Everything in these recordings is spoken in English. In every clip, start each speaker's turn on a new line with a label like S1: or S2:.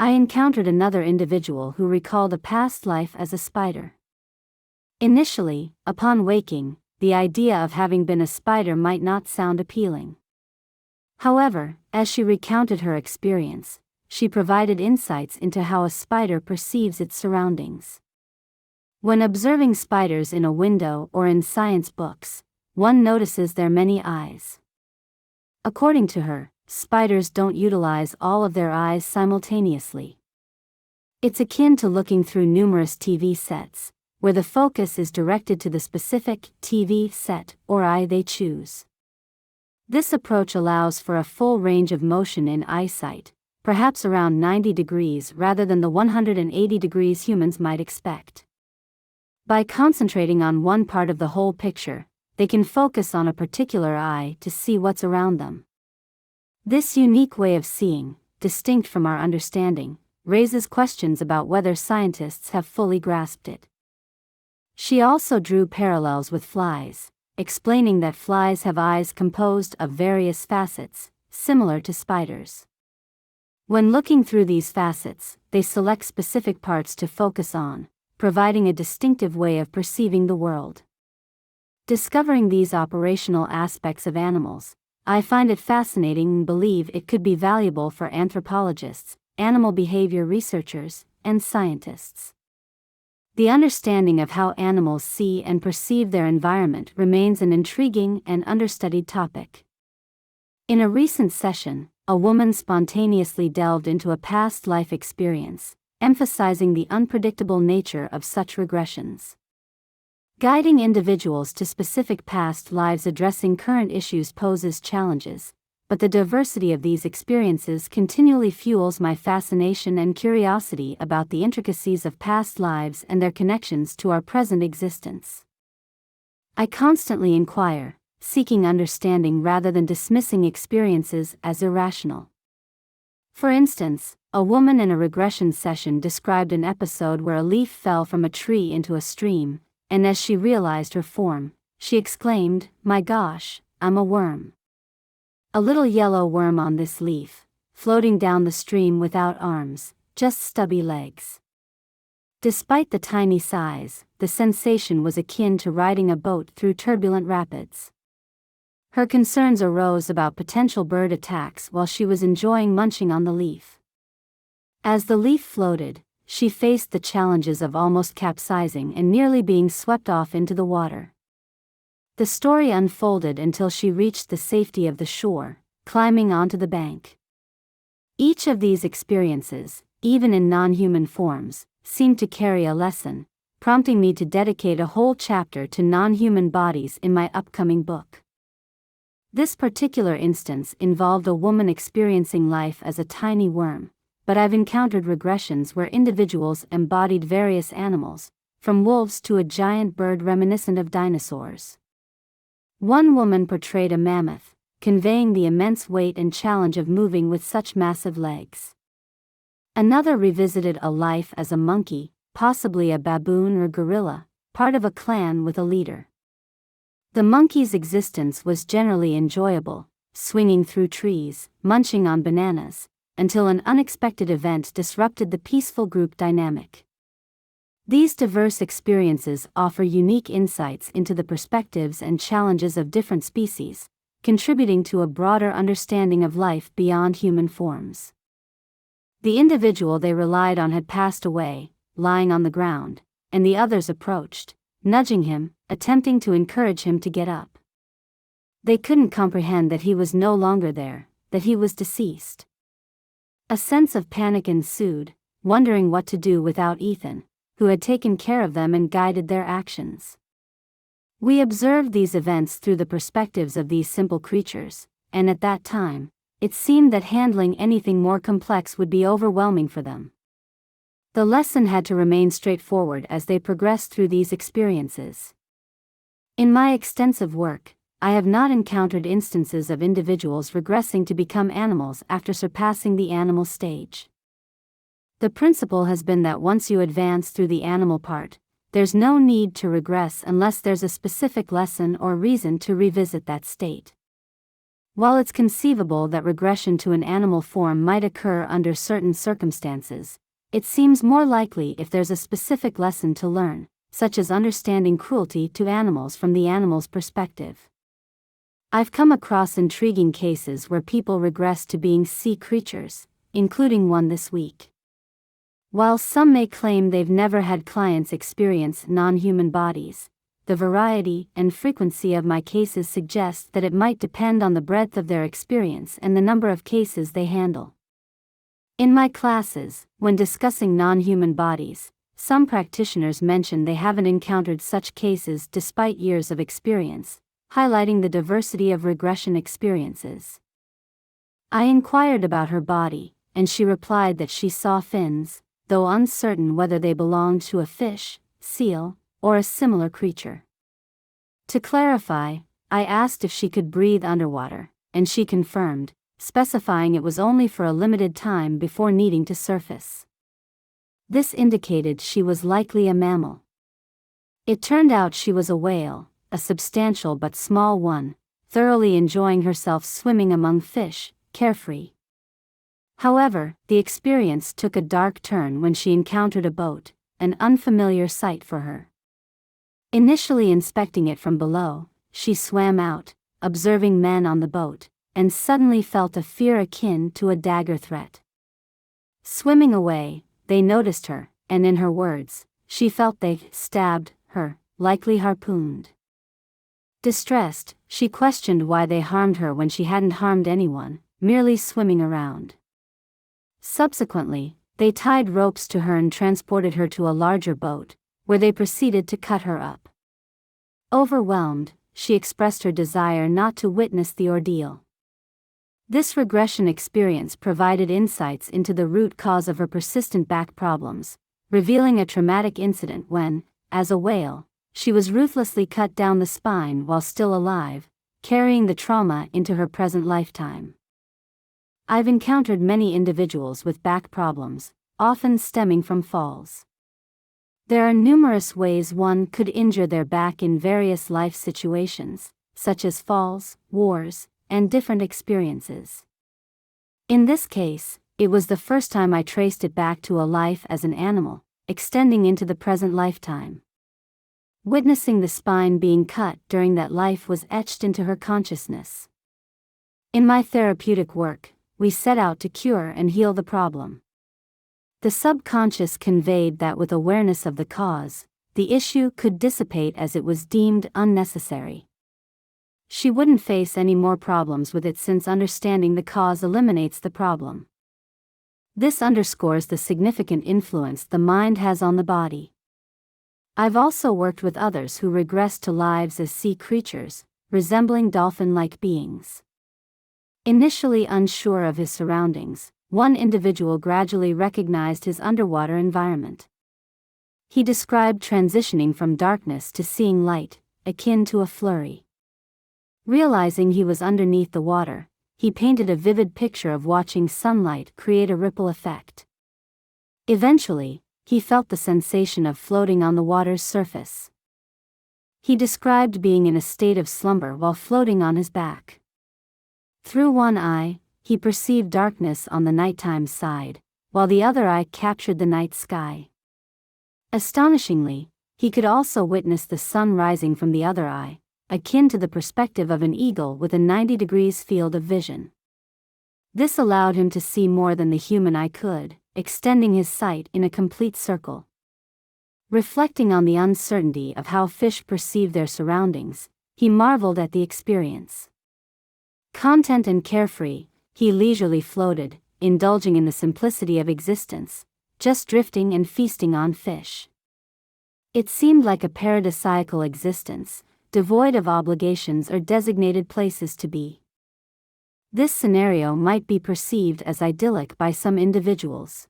S1: I encountered another individual who recalled a past life as a spider. Initially, upon waking, the idea of having been a spider might not sound appealing. However, as she recounted her experience, she provided insights into how a spider perceives its surroundings. When observing spiders in a window or in science books, one notices their many eyes. According to her, spiders don't utilize all of their eyes simultaneously. It's akin to looking through numerous TV sets, where the focus is directed to the specific TV set or eye they choose. This approach allows for a full range of motion in eyesight, perhaps around 90 degrees rather than the 180 degrees humans might expect. By concentrating on one part of the whole picture, they can focus on a particular eye to see what's around them. This unique way of seeing, distinct from our understanding, raises questions about whether scientists have fully grasped it. She also drew parallels with flies, explaining that flies have eyes composed of various facets, similar to spiders. When looking through these facets, they select specific parts to focus on, providing a distinctive way of perceiving the world. Discovering these operational aspects of animals, I find it fascinating and believe it could be valuable for anthropologists, animal behavior researchers, and scientists. The understanding of how animals see and perceive their environment remains an intriguing and understudied topic. In a recent session, a woman spontaneously delved into a past life experience, emphasizing the unpredictable nature of such regressions. Guiding individuals to specific past lives addressing current issues poses challenges, but the diversity of these experiences continually fuels my fascination and curiosity about the intricacies of past lives and their connections to our present existence. I constantly inquire, seeking understanding rather than dismissing experiences as irrational. For instance, a woman in a regression session described an episode where a leaf fell from a tree into a stream, and as she realized her form, she exclaimed, "My gosh, I'm a worm. A little yellow worm on this leaf, floating down the stream without arms, just stubby legs." Despite the tiny size, the sensation was akin to riding a boat through turbulent rapids. Her concerns arose about potential bird attacks while she was enjoying munching on the leaf. As the leaf floated, she faced the challenges of almost capsizing and nearly being swept off into the water. The story unfolded until she reached the safety of the shore, climbing onto the bank. Each of these experiences, even in non-human forms, seemed to carry a lesson, prompting me to dedicate a whole chapter to non-human bodies in my upcoming book. This particular instance involved a woman experiencing life as a tiny worm, but I've encountered regressions where individuals embodied various animals, from wolves to a giant bird reminiscent of dinosaurs. One woman portrayed a mammoth, conveying the immense weight and challenge of moving with such massive legs. Another revisited a life as a monkey, possibly a baboon or gorilla, part of a clan with a leader. The monkey's existence was generally enjoyable, swinging through trees, munching on bananas, until an unexpected event disrupted the peaceful group dynamic. These diverse experiences offer unique insights into the perspectives and challenges of different species, contributing to a broader understanding of life beyond human forms. The individual they relied on had passed away, lying on the ground, and the others approached, nudging him, attempting to encourage him to get up. They couldn't comprehend that he was no longer there, that he was deceased. A sense of panic ensued, wondering what to do without Ethan, who had taken care of them and guided their actions. We observed these events through the perspectives of these simple creatures, and at that time, it seemed that handling anything more complex would be overwhelming for them. The lesson had to remain straightforward as they progressed through these experiences. In my extensive work, I have not encountered instances of individuals regressing to become animals after surpassing the animal stage. The principle has been that once you advance through the animal part, there's no need to regress unless there's a specific lesson or reason to revisit that state. While it's conceivable that regression to an animal form might occur under certain circumstances, it seems more likely if there's a specific lesson to learn, such as understanding cruelty to animals from the animal's perspective. I've come across intriguing cases where people regress to being sea creatures, including one this week. While some may claim they've never had clients experience non-human bodies, the variety and frequency of my cases suggest that it might depend on the breadth of their experience and the number of cases they handle. In my classes, when discussing non-human bodies, some practitioners mention they haven't encountered such cases despite years of experience, highlighting the diversity of regression experiences. I inquired about her body, and she replied that she saw fins, though uncertain whether they belonged to a fish, seal, or a similar creature. To clarify, I asked if she could breathe underwater, and she confirmed, specifying it was only for a limited time before needing to surface. This indicated she was likely a mammal. It turned out she was a whale, a substantial but small one, thoroughly enjoying herself swimming among fish, carefree. However, the experience took a dark turn when she encountered a boat, an unfamiliar sight for her. Initially inspecting it from below, she swam out, observing men on the boat, and suddenly felt a fear akin to a dagger threat. Swimming away, they noticed her, and in her words, she felt they stabbed her, likely harpooned. Distressed, she questioned why they harmed her when she hadn't harmed anyone, merely swimming around. Subsequently, they tied ropes to her and transported her to a larger boat, where they proceeded to cut her up. Overwhelmed, she expressed her desire not to witness the ordeal. This regression experience provided insights into the root cause of her persistent back problems, revealing a traumatic incident when, as a whale, she was ruthlessly cut down the spine while still alive, carrying the trauma into her present lifetime. I've encountered many individuals with back problems, often stemming from falls. There are numerous ways one could injure their back in various life situations, such as falls, wars, and different experiences. In this case, it was the first time I traced it back to a life as an animal, extending into the present lifetime. Witnessing the spine being cut during that life was etched into her consciousness. In my therapeutic work, we set out to cure and heal the problem. The subconscious conveyed that with awareness of the cause, the issue could dissipate as it was deemed unnecessary. She wouldn't face any more problems with it since understanding the cause eliminates the problem. This underscores the significant influence the mind has on the body. I've also worked with others who regressed to lives as sea creatures, resembling dolphin-like beings. Initially unsure of his surroundings, one individual gradually recognized his underwater environment. He described transitioning from darkness to seeing light, akin to a flurry. Realizing he was underneath the water, he painted a vivid picture of watching sunlight create a ripple effect. Eventually, he felt the sensation of floating on the water's surface. He described being in a state of slumber while floating on his back. Through one eye, he perceived darkness on the nighttime side, while the other eye captured the night sky. Astonishingly, he could also witness the sun rising from the other eye, akin to the perspective of an eagle with a 90-degree field of vision. This allowed him to see more than the human eye could, extending his sight in a complete circle. Reflecting on the uncertainty of how fish perceive their surroundings, he marveled at the experience. Content and carefree, he leisurely floated, indulging in the simplicity of existence, just drifting and feasting on fish. It seemed like a paradisiacal existence, devoid of obligations or designated places to be. This scenario might be perceived as idyllic by some individuals.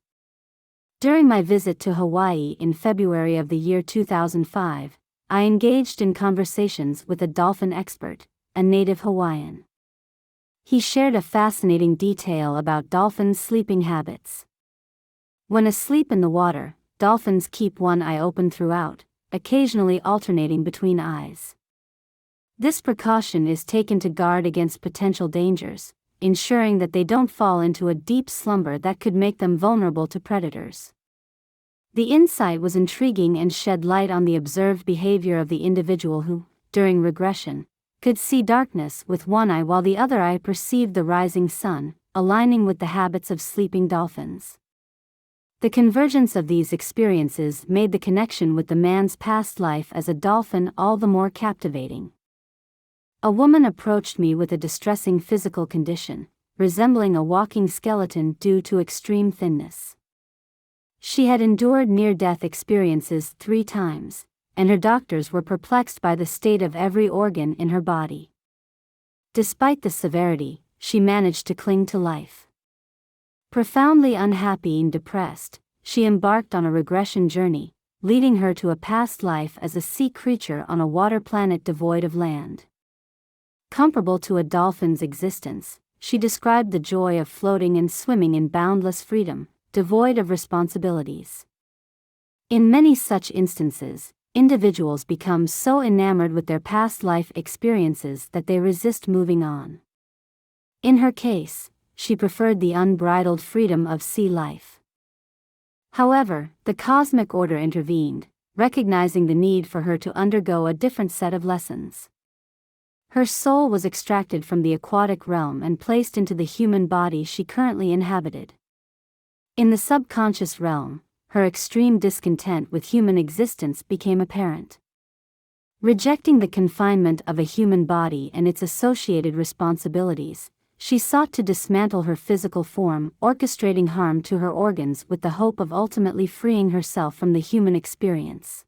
S1: During my visit to Hawaii in February of the year 2005, I engaged in conversations with a dolphin expert, a native Hawaiian. He shared a fascinating detail about dolphins' sleeping habits. When asleep in the water, dolphins keep one eye open throughout, occasionally alternating between eyes. This precaution is taken to guard against potential dangers, ensuring that they don't fall into a deep slumber that could make them vulnerable to predators. The insight was intriguing and shed light on the observed behavior of the individual who, during regression, could see darkness with one eye while the other eye perceived the rising sun, aligning with the habits of sleeping dolphins. The convergence of these experiences made the connection with the man's past life as a dolphin all the more captivating. A woman approached me with a distressing physical condition, resembling a walking skeleton due to extreme thinness. She had endured near-death experiences 3 times, and her doctors were perplexed by the state of every organ in her body. Despite the severity, she managed to cling to life. Profoundly unhappy and depressed, she embarked on a regression journey, leading her to a past life as a sea creature on a water planet devoid of land. Comparable to a dolphin's existence, she described the joy of floating and swimming in boundless freedom, devoid of responsibilities. In many such instances, individuals become so enamored with their past life experiences that they resist moving on. In her case, she preferred the unbridled freedom of sea life. However, the cosmic order intervened, recognizing the need for her to undergo a different set of lessons. Her soul was extracted from the aquatic realm and placed into the human body she currently inhabited. In the subconscious realm, her extreme discontent with human existence became apparent. Rejecting the confinement of a human body and its associated responsibilities, she sought to dismantle her physical form, orchestrating harm to her organs with the hope of ultimately freeing herself from the human experience.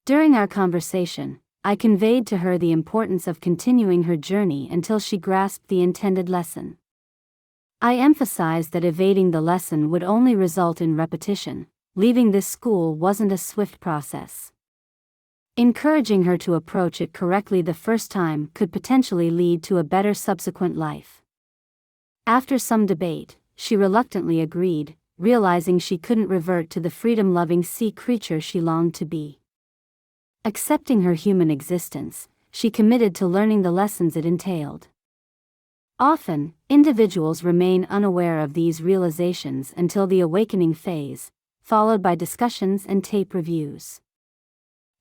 S1: During our conversation, I conveyed to her the importance of continuing her journey until she grasped the intended lesson. I emphasized that evading the lesson would only result in repetition. Leaving this school wasn't a swift process. Encouraging her to approach it correctly the first time could potentially lead to a better subsequent life. After some debate, she reluctantly agreed, realizing she couldn't revert to the freedom-loving sea creature she longed to be. Accepting her human existence, she committed to learning the lessons it entailed. Often, individuals remain unaware of these realizations until the awakening phase, followed by discussions and tape reviews.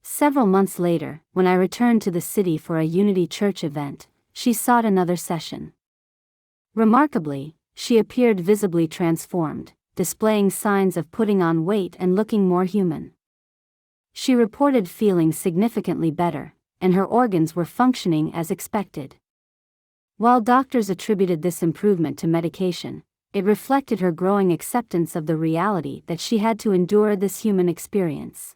S1: Several months later, when I returned to the city for a Unity Church event, she sought another session. Remarkably, she appeared visibly transformed, displaying signs of putting on weight and looking more human. She reported feeling significantly better, and her organs were functioning as expected. While doctors attributed this improvement to medication, it reflected her growing acceptance of the reality that she had to endure this human experience.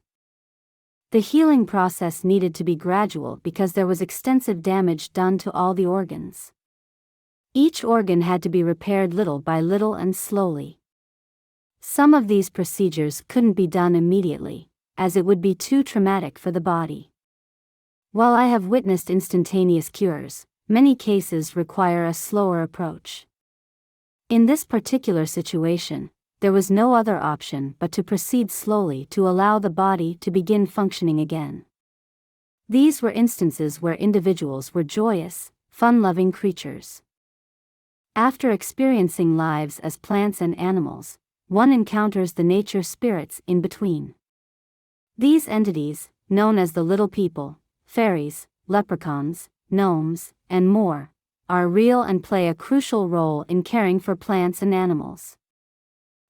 S1: The healing process needed to be gradual because there was extensive damage done to all the organs. Each organ had to be repaired little by little and slowly. Some of these procedures couldn't be done immediately, as it would be too traumatic for the body. While I have witnessed instantaneous cures, many cases require a slower approach. In this particular situation, there was no other option but to proceed slowly to allow the body to begin functioning again. These were instances where individuals were joyous, fun-loving creatures. After experiencing lives as plants and animals, one encounters the nature spirits in between. These entities, known as the little people, fairies, leprechauns, gnomes, and more, are real and play a crucial role in caring for plants and animals.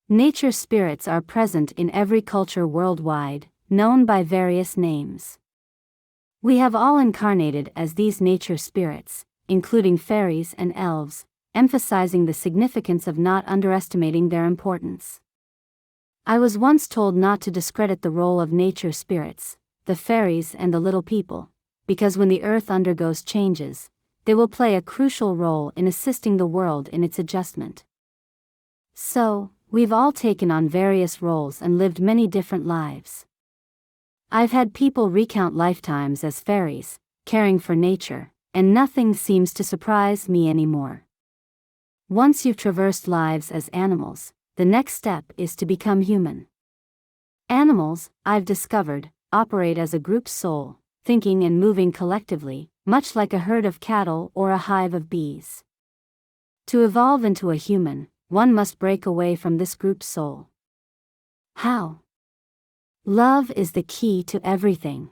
S1: Nature spirits are present in every culture worldwide, known by various names. We have all incarnated as these nature spirits, including fairies and elves, emphasizing the significance of not underestimating their importance. I was once told not to discredit the role of nature spirits, the fairies and the little people, because when the earth undergoes changes, they will play a crucial role in assisting the world in its adjustment. So, we've all taken on various roles and lived many different lives. I've had people recount lifetimes as fairies, caring for nature, and nothing seems to surprise me anymore. Once you've traversed lives as animals, the next step is to become human. Animals, I've discovered, operate as a group soul, thinking and moving collectively, much like a herd of cattle or a hive of bees. To evolve into a human, one must break away from this group soul. How? Love is the key to everything.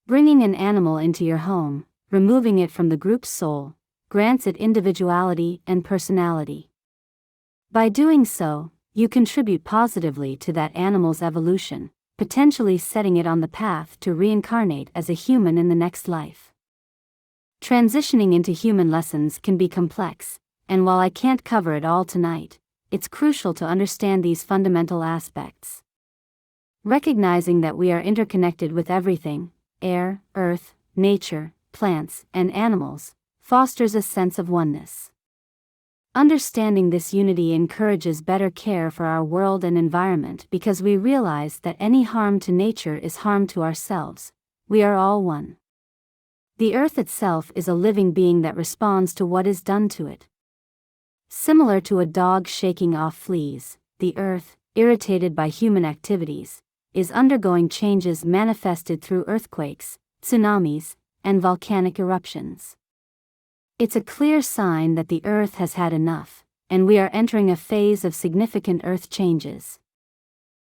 S1: Bringing an animal into your home, removing it from the group's soul, grants it individuality and personality. By doing so, you contribute positively to that animal's evolution, potentially setting it on the path to reincarnate as a human in the next life. Transitioning into human lessons can be complex, and while I can't cover it all tonight, it's crucial to understand these fundamental aspects. Recognizing that we are interconnected with everything, air, earth, nature, plants, and animals, fosters a sense of oneness. Understanding this unity encourages better care for our world and environment because we realize that any harm to nature is harm to ourselves. We are all one. The earth itself is a living being that responds to what is done to it. Similar to a dog shaking off fleas, the earth, irritated by human activities, is undergoing changes manifested through earthquakes, tsunamis, and volcanic eruptions. It's a clear sign that the earth has had enough, and we are entering a phase of significant earth changes.